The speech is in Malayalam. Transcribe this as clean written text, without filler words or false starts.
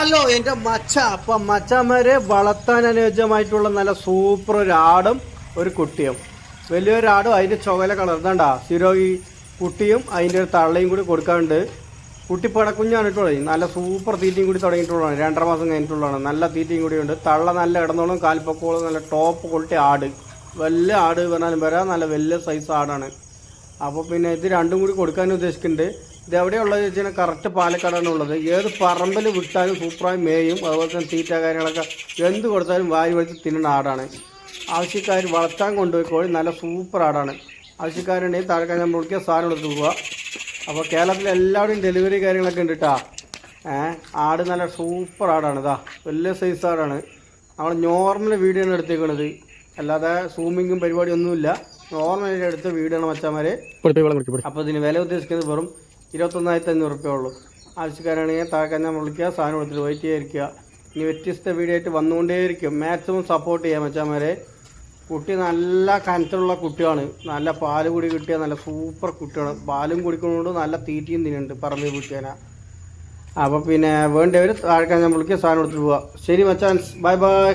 ഹലോ എൻ്റെ മച്ച. അപ്പം മച്ചന്മാരെ വളർത്താൻ അനുയോജ്യമായിട്ടുള്ള നല്ല സൂപ്പർ ഒരു ആടും ഒരു കുട്ടിയും, വലിയൊരാടും അതിൻ്റെ ചുവല കളർ ഇതാണ്ടാ സ്ഥിരം ഈ കുട്ടിയും അതിൻ്റെ ഒരു തള്ളയും കൂടി കൊടുക്കാറുണ്ട്. കുട്ടി പടക്കുഞ്ഞാണ് ഇട്ടുള്ളത്. നല്ല സൂപ്പർ തീറ്റയും കൂടി തുടങ്ങിയിട്ടുള്ളതാണ്. 2.5 മാസം കഴിഞ്ഞിട്ടുള്ളതാണ്. നല്ല തീറ്റയും കൂടി ഉണ്ട്. തള്ള നല്ല ഇടന്നോളും കാൽപ്പക്കോളും നല്ല ടോപ്പ് ക്വാളിറ്റി ആട്. വലിയ ആട് പറഞ്ഞാലും വരാം, നല്ല വലിയ സൈസ് ആടാണ്. അപ്പോൾ പിന്നെ ഇത് രണ്ടും കൂടി കൊടുക്കാൻ ഉദ്ദേശിക്കുന്നുണ്ട്. ഇത് എവിടെയുള്ളത് വെച്ചാൽ കറക്റ്റ് പാലക്കാടാണ് ഉള്ളത്. ഏത് പറമ്പിൽ വിട്ടാലും സൂപ്പറായി മേയും. അതുപോലെ തന്നെ തീറ്റ കാര്യങ്ങളൊക്കെ എന്ത് കൊടുത്താലും വാരി വലിച്ച് തിന്നുന്ന ആടാണ്. ആവശ്യക്കാർ വളർത്താൻ കൊണ്ടുപോയിക്കോളി. നല്ല സൂപ്പർ ആടാണ്. ആവശ്യക്കാരുണ്ടെങ്കിൽ താഴെ നമ്മൾ വിളിക്കുക, സാധനം എടുത്ത് പോവുക. അപ്പോൾ കേരളത്തിൽ എല്ലാവരുടെയും ഡെലിവറി കാര്യങ്ങളൊക്കെ ഉണ്ട് കേട്ടോ. ആട് നല്ല സൂപ്പർ ആടാണ്. ഇതാ വലിയ സൈസ് ആടാണ്. നമ്മൾ നോർമൽ വീഡിയോ ആണ് എടുത്തേക്കണത്, അല്ലാതെ സൂമിങ്ങും പരിപാടിയൊന്നുമില്ല. നോർമലായിട്ട് എടുത്ത വീഡിയോ ആണ് മച്ചാന്മാരെ. അപ്പോൾ ഇതിന് വില ഉദ്ദേശിക്കുന്നത് വെറും 21,500 ഉള്ളൂ. ആവശ്യക്കാരാണെങ്കിൽ താഴെ നമ്മൾ വിളിക്കുക, സാധനം കൊടുത്തിട്ട് വെയിറ്റ് ചെയ്യാതിരിക്കുക. ഇനി വ്യത്യസ്ത വീഡിയോ ആയിട്ട് വന്നുകൊണ്ടേയിരിക്കും. മാക്സിമം സപ്പോർട്ട് ചെയ്യാം മച്ചാന്മാരെ. കുട്ടി നല്ല കനത്തിലുള്ള കുട്ടിയാണ്. നല്ല പാല് കൂടി കിട്ടിയ നല്ല സൂപ്പർ കുട്ടിയാണ്. പാലും കുടിക്കുന്നതുകൊണ്ട് നല്ല തീറ്റയും തിന്നുന്നുണ്ട് പറമ്പിൽ കുട്ടിയാനാ. അപ്പോൾ പിന്നെ വേണ്ടവർ താഴെ ഞാൻ വിളിക്കുക, സാധനം കൊടുത്തിട്ട് പോവുക. ശരി മച്ചാൻസ്, ബൈ ബൈ.